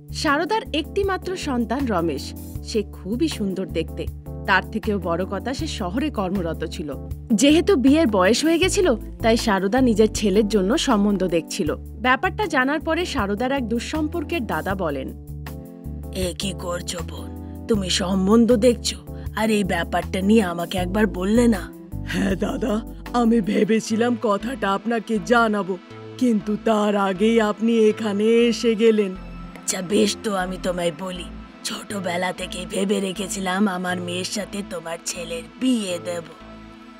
শারদার একটি মাত্র সন্তান রমেশ। সে খুবই সুন্দর দেখতে। তার থেকেও বড় কথা, সে শহরে কর্মরত ছিল। যেহেতু বিয়ের বয়স হয়ে গেছিল, তাই শারদা নিজের ছেলের জন্য সম্বন্ধ দেখছিল। ব্যাপারটা জানার পরে শারদার এক দুঃসম্পর্কের দাদা বলেন, এ কি করছো বোন? তুমি সম্বন্ধ দেখছো, আর এই ব্যাপারটা নিয়ে আমাকে একবার বললে না? হ্যাঁ দাদা, আমি ভেবেছিলাম কথাটা আপনাকে জানাবো, কিন্তু তার আগেই আপনি এখানে এসে গেলেন। আচ্ছা বেশ, তো আমি তোমায় বলি, ছোটবেলা থেকে ভেবে রেখেছিলাম আমার মেয়ের সাথে তোমার ছেলের বিয়ে দেব।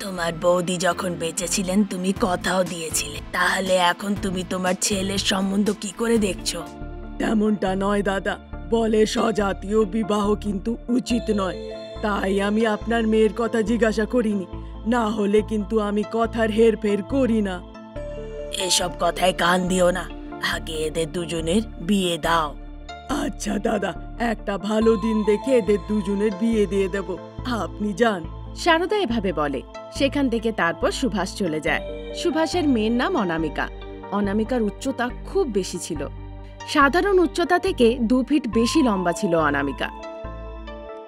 তোমার বৌদি যখন বেঁচে ছিলেন তুমি কথাও দিয়েছিলে, তাহলে এখন তুমি তোমার ছেলের সম্বন্ধ কি করে দেখছো? তেমনটা নয় দাদা, বলে স্বজাতীয় বিবাহ কিন্তু উচিত নয়, তাই আমি আপনার মেয়ের কথা জিজ্ঞাসা করিনি। না হলে কিন্তু আমি কথার হেরফের করি না। এসব কথায় কান দিও না, আগে এদের দুজনের বিয়ে দাও। আচ্ছা দাদা, একটা ভালো দিন দেখে এদের দুজনের বিয়ে দিয়ে দেব, আপনি যান। শারদা এভাবে বলে। সেখান থেকে তারপর সুভাষ চলে যায়। সুভাষের মেয়ের নাম অনামিকা। অনামিকার উচ্চতা খুব বেশি ছিল। সাধারণ উচ্চতা থেকে 2 ফিট বেশি লম্বা ছিল অনামিকা।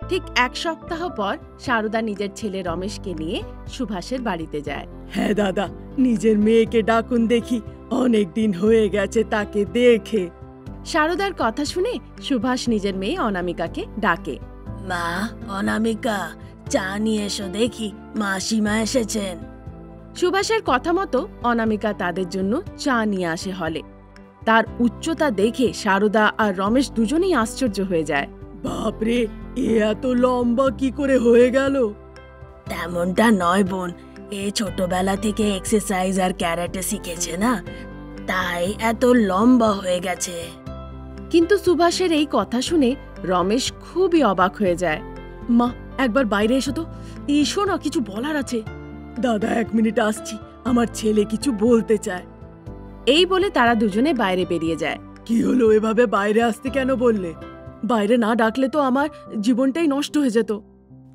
ঠিক 1 সপ্তাহ পর শারদা নিজের ছেলে রমেশকে নিয়ে সুভাষের বাড়িতে যায়। হ্যাঁ দাদা, নিজের মেয়েকে ডাকুন দেখি, অনেক দিন হয়ে গেছে তাকে দেখে। শারদার কথা শুনে সুভাষ নিজের মেয়ে অনামিকাকে ডাকে। মা, অনামিকা, চা নিয়ে এসো দেখি, মাসিমা এসেছেন। সুভাষের কথা মতো অনামিকা তাদের জন্য চা নিয়ে আসে হলে। তার উচ্চতা দেখে শারদা আর রমেশ দুজনেই আশ্চর্য হয়ে যায়। বাপরে, এ এত লম্বা কি করে হয়ে গেল? তেমনটা নয় বোন, এ ছোটবেলা থেকে এক্সারসাইজ আর ক্যারাটে শিখেছে না, তাই এত লম্বা হয়ে গেছে। কিন্তু সুভাষের এই কথা শুনে রমেশ খুবই অবাক হয়ে যায়। মা, একবার বাইরে এসো তো, এসো না, কিছু বলার আছে। দাদা 1 মিনিট আসছি, আমার ছেলে কিছু বলতে চায়। এই বলে তারা দুজনে বাইরে বেরিয়ে যায়। কি হলো, এভাবে বাইরে আসতে কেন বললে? বাইরে না ডাকলে তো আমার জীবনটাই নষ্ট হয়ে যেত।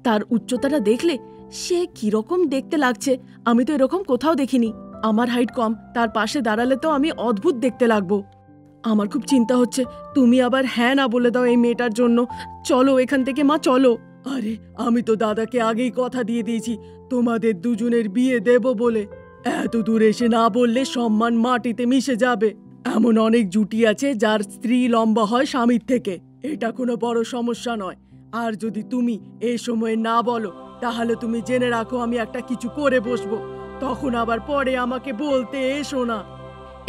তার উচ্চতাটা দেখলে, সে কিরকম দেখতে লাগছে, আমি তো এরকম কোথাও দেখিনি। আমার হাইট কম, তার পাশে দাঁড়ালে তো আমি অদ্ভুত দেখতে লাগবো। আমার খুব চিন্তা হচ্ছে, তুমি আবার হ্যাঁ না বলে দাও এই মেয়েটার জন্য। চলো এখান থেকে মা, চলো। আরে, আমি তো দাদাকে আগেই কথা দিয়ে দিয়েছি তোমাদের দুজনের বিয়ে দেব বলে। এত দূর এসে না বললে সম্মান মাটিতে মিশে যাবে। এমন অনেক জুটি আছে যার স্ত্রী লম্বা হয় স্বামীর থেকে, এটা কোনো বড় সমস্যা নয়। আর যদি তুমি এই সময়ে না বলো, তাহলে তুমি জেনে রাখো আমি একটা কিছু করে বসবো, তখন আবার পরে আমাকে বলতে এসো না।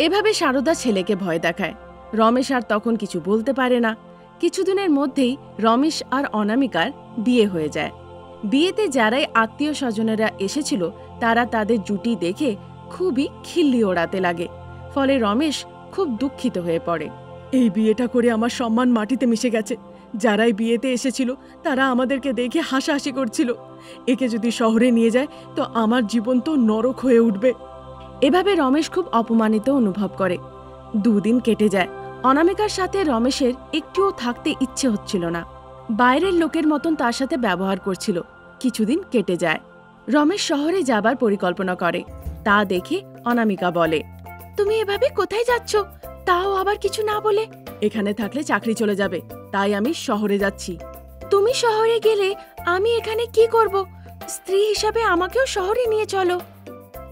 এভাবে শারদা ছেলেকে ভয় দেখায়। রমেশ আর তখন কিছু বলতে পারে না। কিছুদিনের মধ্যেই রমেশ আর অনামিকার বিয়ে হয়ে যায়। বিয়েতে যারাই আত্মীয় স্বজনেরা এসেছিল, তারা তাদের জুটি দেখে খুবই খিল্লি ওড়াতে লাগে। ফলে রমেশ খুব দুঃখিত হয়ে পড়ে। এই বিয়েটা করে আমার সম্মান মাটিতে মিশে গেছে। যারাই বিয়েতে এসেছিল তারা আমাদেরকে দেখে হাসাহাসি করছিল। একে যদি শহরে নিয়ে যায় তো আমার জীবন তো নরক হয়ে উঠবে। এভাবে রমেশ খুব অপমানিত অনুভব করে। 2 দিন কেটে যায়। অনামিকার সাথে রমেশের একটুও থাকতে ইচ্ছে হচ্ছিল না। বাইরের লোকের মতন তার সাথে ব্যবহার করছিল। কিছুদিন কেটে যায়। রমেশ শহরে যাবার পরিকল্পনা করে। তা দেখে অনামিকা বলে, তুমি এভাবে কোথায় যাচ্ছ, তাও আবার কিছু না বলে? এখানে থাকলে চাকরি চলে যাবে, তাই আমি শহরে যাচ্ছি। তুমি শহরে গেলে আমি এখানে কি করব? স্ত্রী হিসাবে আমাকেও শহরে নিয়ে চলো।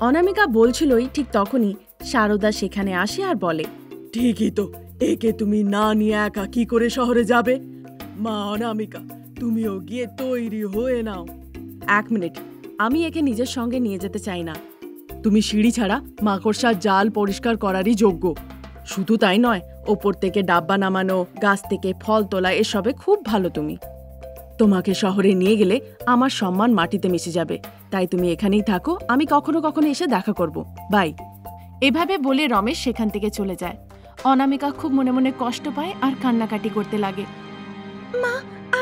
অনামিকা বলছিলই, ঠিক তখনই শারদা সেখানে আসে আর বলে, ঠিকই তো, একে তুমি না নিয়ে একা কি করে শহরে যাবে? মা অনামিকা, তুমিও গিয়ে তৈরি হয়ে নাও। 1 মিনিট, আমি একে নিজের সঙ্গে নিয়ে যেতে চাই না। তুমি সিঁড়ি ছাড়া মাকড়সার জাল পরিষ্কার করারই যোগ্য। শুধু তাই নয়, ওপর থেকে ডাব্বা নামানো, গাছ থেকে ফল তোলা, এসবে খুব ভালো তুমি। তোমাকে শহরে নিয়ে গেলে আমার সম্মান মাটিতে মিশে যাবে, তাই তুমি এখানেই থাকো, আমি কখনো কখনো এসে দেখা করব। বাই। এভাবে বলে রমেশ সেখান থেকে চলে যায়। অনামিকা খুব মনে মনে কষ্ট পায় আর কান্নাকাটি করতে লাগে। মা,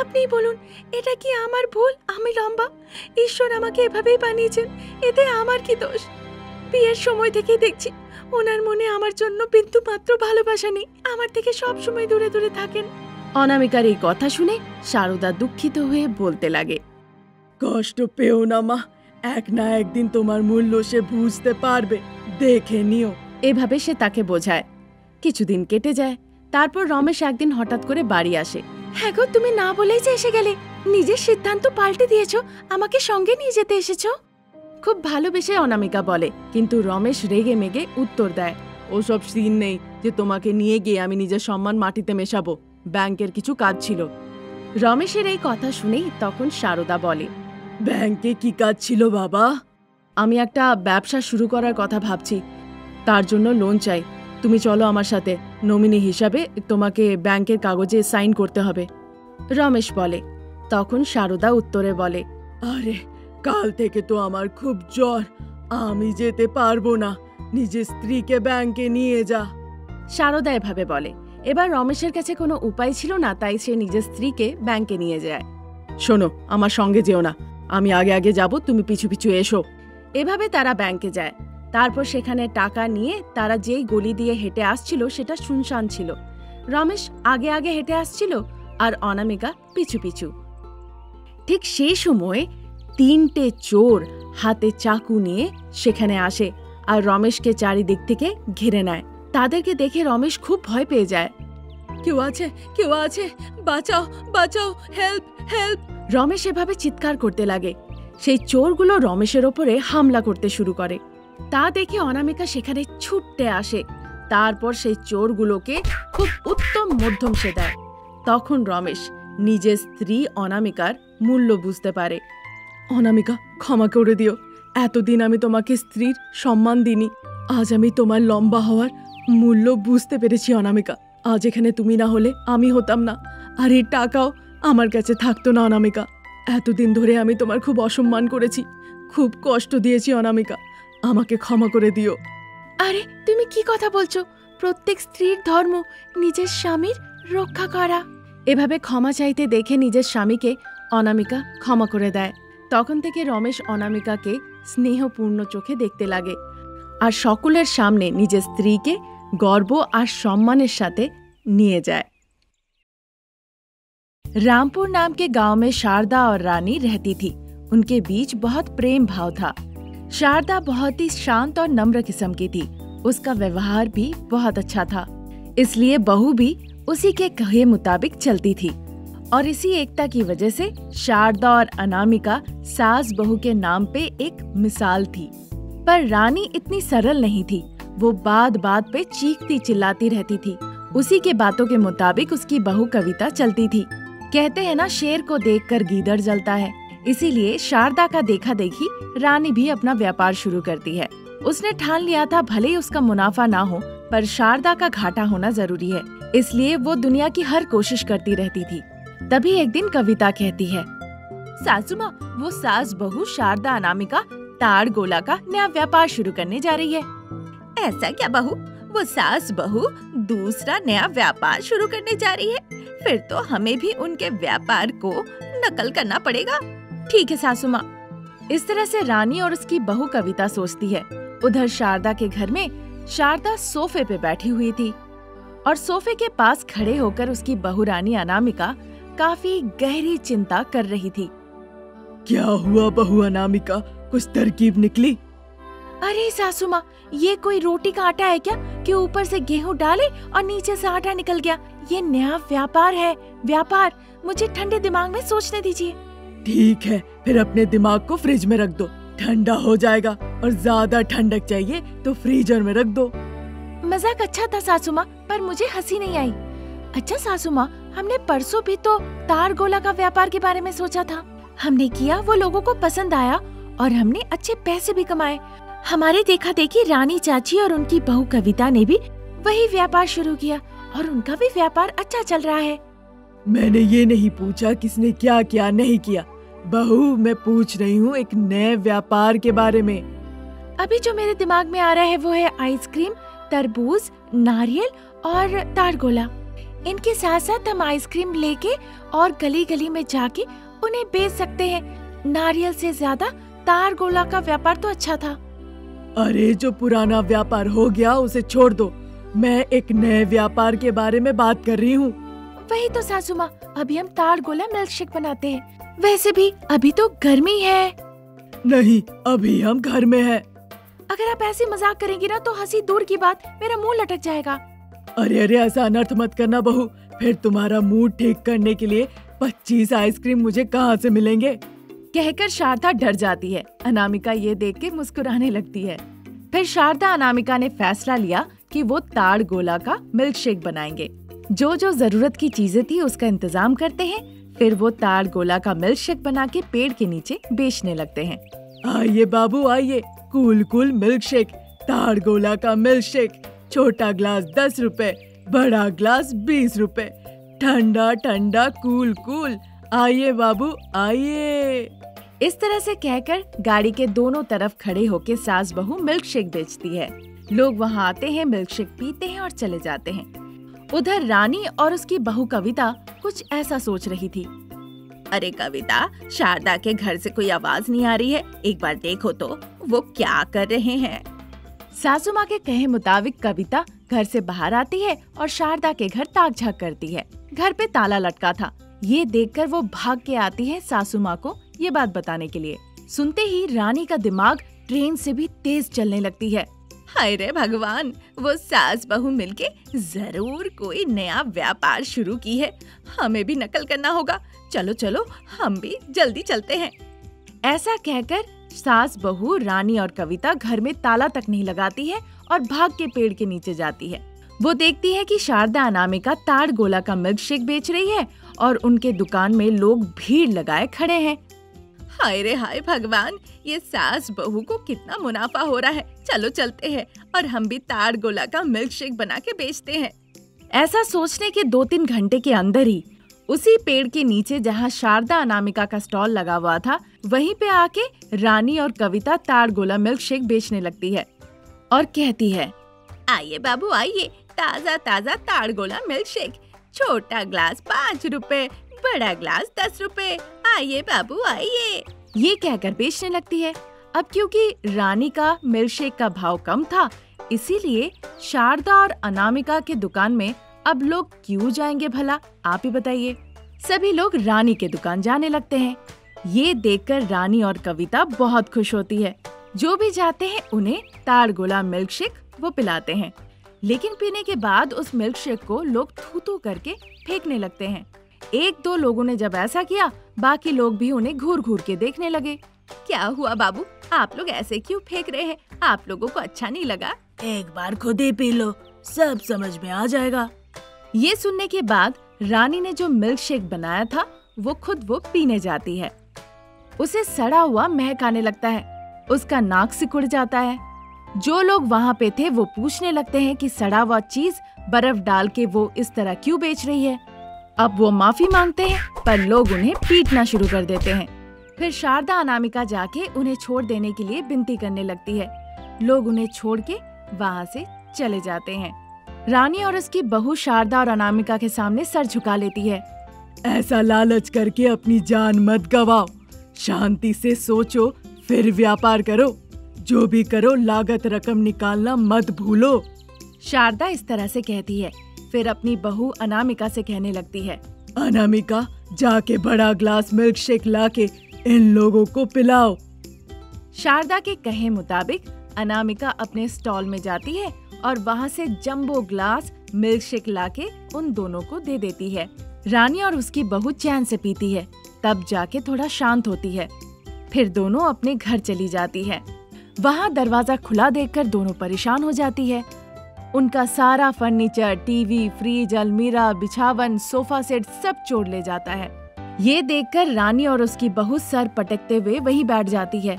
আপনি বলুন, এটা কি আমার ভুল? আমি লম্বা, ঈশ্বর আমাকে এভাবেই বানিয়েছেন, এতে আমার কি দোষ? বিয়ের সময় থেকেই দেখছি ওনার মনে আমার জন্য বিন্দু মাত্র ভালোবাসা নেই, আমার থেকে সব সময় দূরে দূরে থাকেন। অনামিকার এই কথা শুনে শারদা দুঃখিত হয়ে বলতে লাগে, কষ্ট পেও না মা, এক না একদিন তোমার মূল্য সে বুঝতে পারবে, দেখে নিও। এভাবে সে তাকে বোঝায়। কিছুদিন কেটে যায়। তারপর রমেশ একদিন হঠাৎ করে বাড়ি আসে। হ্যাঁ গো, তুমি না বলেই যে এসে গেলে, নিজের সিদ্ধান্ত পাল্টে দিয়েছো, আমাকে সঙ্গে নিয়ে যেতে এসেছো। খুব ভালোবেসে অনামিকা বলে, কিন্তু রমেশ রেগে মেগে উত্তর দেয়, ওসব সিন নেই যে তোমাকে নিয়ে গিয়ে আমি নিজের সম্মান মাটিতে মেশাবো। ব্যাংকের কিছু কাজ ছিল। রমেশের এই কথা শুনেই তখন সারদা বলে, ব্যাংকে কি কাজ ছিল বাবা? আমি একটা ব্যবসা শুরু করার কথা ভাবছি, তার জন্য লোন চাই। তুমি চলো আমার সাথে, নমিনি হিসাবে তোমাকে ব্যাংকের কাগজে সাইন করতে হবে। রমেশ বলে। তখন সারদা উত্তরে বলে, আরে কাল থেকে তো আমার খুব জ্বর, আমি যেতে পারবো না, নিজের স্ত্রীকে ব্যাংকে নিয়ে যা। সারদা এভাবে বলে। এবার রমেশের কাছে কোনো উপায় ছিল না, তাই সে নিজের স্ত্রীকে ব্যাংকে নিয়ে যায়। শোনো, আমার সঙ্গে যেও না, আমি আগে আগে যাব, তুমি পিছু পিছু এসো। এভাবে তারা ব্যাংকে যায়। তারপর সেখানে টাকা নিয়ে তারা যেই গলি দিয়ে হেঁটে আসছিল সেটা শুনশান ছিল। রমেশ আগে আগে হেঁটে আসছিল আর অনামিকা পিছু পিছু। ঠিক সেই সময় 3টে চোর হাতে চাকু নিয়ে সেখানে আসে আর রমেশকে চারিদিক থেকে ঘিরে নেয়। তাদেরকে দেখে রমেশ খুব ভয় পেয়ে যায়। কেউ আছে, কেউ আছে, বাঁচাও বাঁচাও, হেল্প হেল্প। রমেশ এভাবে চিৎকার করতে লাগে। সেই চোরগুলো রমেশের ওপরে হামলা করতে শুরু করে। তা দেখে অনামিকা সেখানে ছুটতে আসে। তারপর সেই চোরগুলোকে খুব উত্তম মধ্যম সে দেয়। তখন রমেশ নিজের স্ত্রী অনামিকার মূল্য বুঝতে পারে। অনামিকা, ক্ষমা করে দিও, এতদিন আমি তোমাকে স্ত্রীর সম্মান দিইনি। আজ আমি তোমার লম্বা হওয়ার মূল্য বুঝতে পেরেছি অনামিকা। আজ এখানে তুমি না হলে আমি হতাম না, আর এই টাকাও আমার কাছে থাকতো না অনামিকা। এতদিন ধরে আমি তোমার খুব অসম্মান করেছি, খুব কষ্ট দিয়েছি অনামিকা, আমাকে ক্ষমা করে দিও। আরে তুমি কি কথা বলছো? প্রত্যেক স্ত্রীর ধর্ম নিজের স্বামীর রক্ষা করা। এভাবে ক্ষমা চাইতে দেখে নিজের স্বামীকে অনামিকা ক্ষমা করে দেয়। তখন থেকে রমেশ অনামিকাকে স্নেহপূর্ণ চোখে দেখতে লাগে আর সকলের সামনে নিজের স্ত্রীকে গর্ব আর সম্মানের সাথে নিয়ে যায়। रामपुर नाम के गांव में शारदा और रानी रहती थी। उनके बीच बहुत प्रेम भाव था। शारदा बहुत ही शांत और नम्र किस्म की थी। उसका व्यवहार भी बहुत अच्छा था, इसलिए बहू भी उसी के कहे मुताबिक चलती थी। और इसी एकता की वजह से शारदा और अनामिका सास बहू के नाम पे एक मिसाल थी। पर रानी इतनी सरल नहीं थी। वो बात बात पे चीखती चिल्लाती रहती थी। उसी के बातों के मुताबिक उसकी बहू कविता चलती थी। कहते हैं ना, शेर को देखकर गीदड़ जलता है। इसीलिए शारदा का देखा देखी रानी भी अपना व्यापार शुरू करती है। उसने ठान लिया था भले ही उसका मुनाफा ना हो, पर शारदा का घाटा होना जरूरी है, इसलिए वो दुनिया की हर कोशिश करती रहती थी। तभी एक दिन कविता कहती है, सासू माँ, वो सास बहू शारदा अनामिका ताड़ गोला का नया व्यापार शुरू करने जा रही है। ऐसा क्या बहू? वो सास बहू दूसरा नया व्यापार शुरू करने जा रही है? फिर तो हमें भी उनके व्यापार को नकल करना पड़ेगा। ठीक है सासू माँ। इस तरह से रानी और उसकी बहू कविता सोचती है। उधर शारदा के घर में शारदा सोफे पे बैठी हुई थी और सोफे के पास खड़े होकर उसकी बहू रानी अनामिका काफी गहरी चिंता कर रही थी। क्या हुआ बहू अनामिका, कुछ तरकीब निकली? अरे सासू माँ, ये कोई रोटी का आटा है क्या कि ऊपर से गेहूं डाले और नीचे से आटा निकल गया? ये नया व्यापार है, व्यापार। मुझे ठंडे दिमाग में सोचने दीजिए। ठीक है, फिर अपने दिमाग को फ्रिज में रख दो, ठंडा हो जाएगा, और ज्यादा ठंडक चाहिए तो फ्रीजर में रख दो। मजाक अच्छा था सासू माँ, पर मुझे हंसी नहीं आई। अच्छा सासू माँ, हमने परसों भी तो तार गोला का व्यापार के बारे में सोचा था। हमने किया, वो लोगों को पसंद आया और हमने अच्छे पैसे भी कमाए। हमारे देखा देखी रानी चाची और उनकी बहू कविता ने भी वही व्यापार शुरू किया और उनका भी व्यापार अच्छा चल रहा है। मैंने ये नहीं पूछा किसने क्या किया नहीं किया बहू, मैं पूछ रही हूँ एक नए व्यापार के बारे में। अभी जो मेरे दिमाग में आ रहा है वो है आइसक्रीम, तरबूज, नारियल और ताड़ गोला। इनके साथ साथ हम आइसक्रीम लेके और गली गली में जाके उन्हें बेच सकते हैं। नारियल से ज्यादा ताड़ गोला का व्यापार तो अच्छा था। अरे जो पुराना व्यापार हो गया उसे छोड़ दो, मैं एक नए व्यापार के बारे में बात कर रही हूँ। वही तो सासू माँ, अभी हम ताड़ गोला मिल्क शेक बनाते हैं। वैसे भी अभी तो गर्मी है। नहीं, अभी हम घर में हैं। अगर आप ऐसे मजाक करेंगी ना तो हंसी दूर की बात, मेरा मुंह लटक जाएगा। अरे अरे, ऐसा अनर्थ मत करना बहू, फिर तुम्हारा मूड ठीक करने के लिए 25 आइसक्रीम मुझे कहाँ से मिलेंगे? कहकर शारदा डर जाती है। अनामिका ये देख के मुस्कुराने लगती है। फिर शारदा अनामिका ने फैसला लिया कि वो ताड़ गोला का मिल्क शेक बनाएंगे। जो जो जरूरत की चीजें थी उसका इंतजाम करते हैं। फिर वो ताड़ गोला का मिल्क शेक बना के पेड़ के नीचे बेचने लगते हैं। आइए बाबू आइए, कूल कूल मिल्क शेक, ताड़ गोला का मिल्क शेक, छोटा ग्लास 10 रुपए, बड़ा ग्लास 20 रुपए, ठंडा ठंडा कूल कूल, आइए बाबू आइए। इस तरह से कहकर गाड़ी के दोनों तरफ खड़े होके सास बहू मिल्क शेक बेचती है। लोग वहाँ आते हैं, मिल्क शेक पीते हैं और चले जाते हैं। उधर रानी और उसकी बहू कविता कुछ ऐसा सोच रही थी। अरे कविता, शारदा के घर से कोई आवाज नहीं आ रही है, एक बार देखो तो वो क्या कर रहे हैं। सासू माँ के कहे मुताबिक कविता घर से बाहर आती है और शारदा के घर ताक झाक करती है। घर पे ताला लटका था। ये देखकर वो भाग के आती है सासू माँ को ये बात बताने के लिए। सुनते ही रानी का दिमाग ट्रेन से भी तेज चलने लगती है। हाय रे भगवान, वो सास बहू मिलके जरूर कोई नया व्यापार शुरू की है। हमें भी नकल करना होगा। चलो चलो, हम भी जल्दी चलते हैं। ऐसा कहकर सास बहू रानी और कविता घर में ताला तक नहीं लगाती है और भाग के पेड़ के नीचे जाती है। वो देखती है कि शारदा अनामिका ताड़ गोला का मिल्क शेक बेच रही है और उनके दुकान में लोग भीड़ लगाए खड़े हैं। हाय रे हाय भगवान, ये सास बहू को कितना मुनाफा हो रहा है। चलो चलते हैं और हम भी ताड़ गोला का मिल्क शेक बना के बेचते हैं। ऐसा सोचने के 2-3 घंटे के अंदर ही उसी पेड़ के नीचे जहाँ शारदा अनामिका का स्टॉल लगा हुआ था, वहीं पे आके रानी और कविता ताड़ गोला मिल्क शेक बेचने लगती है और कहती है, आइए बाबू आइए, ताजा ताजा ताड़ गोला मिल्क शेक, छोटा ग्लास 5 रुपए, बड़ा ग्लास 10 रुपए, आइए बाबू आइए। ये कहकर बेचने लगती है। अब क्योंकि रानी का मिल्क शेक का भाव कम था, इसीलिए शारदा और अनामिका के दुकान में अब लोग क्यों जाएंगे भला, आप ही बताइए। सभी लोग रानी के दुकान जाने लगते हैं। ये देखकर रानी और कविता बहुत खुश होती है। जो भी जाते हैं उन्हें ताड़ गोला मिल्क शेक वो पिलाते हैं। लेकिन पीने के बाद उस मिल्क शेक को लोग थू-थू करके फेंकने लगते हैं। 1-2 लोगों ने जब ऐसा किया, बाकी लोग भी उन्हें घूर घूर के देखने लगे। क्या हुआ बाबू, आप लोग ऐसे क्यों फेंक रहे हैं? आप लोगों को अच्छा नहीं लगा? एक बार खुद ही पी लो, सब समझ में आ जाएगा। ये सुनने के बाद रानी ने जो मिल्क शेक बनाया था वो पीने जाती है। उसे सड़ा हुआ महक आने लगता है। उसका नाक सिकुड़ जाता है। जो लोग वहाँ पे थे वो पूछने लगते हैं कि सड़ा हुआ चीज बर्फ डाल के वो इस तरह क्यों बेच रही है। अब वो माफी मांगते हैं, पर लोग उन्हें पीटना शुरू कर देते हैं। फिर शारदा अनामिका जाके उन्हें छोड़ देने के लिए विनती करने लगती है। लोग उन्हें छोड़ के वहाँ से चले जाते हैं। रानी और उसकी बहू शारदा और अनामिका के सामने सर झुका लेती है। ऐसा लालच करके अपनी जान मत गवाओ, शांति से सोचो फिर व्यापार करो। जो भी करो लागत रकम निकालना मत भूलो। शारदा इस तरह से कहती है। फिर अपनी बहू अनामिका से कहने लगती है, अनामिका, जाके बड़ा ग्लास मिल्क शेक लाके इन लोगों को पिलाओ। शारदा के कहे मुताबिक अनामिका अपने स्टॉल में जाती है और वहाँ से जंबो ग्लास मिल्क शेक लाके उन दोनों को दे देती है। रानी और उसकी बहू चैन से पीती है, तब जाके थोड़ा शांत होती है। फिर दोनों अपने घर चली जाती है। वहाँ दरवाजा खुला देखकर दोनों परेशान हो जाती है। उनका सारा फर्नीचर, टीवी, फ्रिज, अलमीरा, बिछावन, सोफा सेट सब चोर ले जाता है। ये देखकर रानी और उसकी बहू सर पटकते हुए वहीं बैठ जाती है।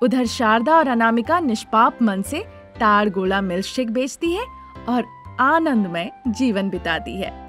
उधर शारदा और अनामिका निष्पाप मन से ताड़ गोला मिल्क शेक बेचती है और आनंदमय जीवन बिताती है।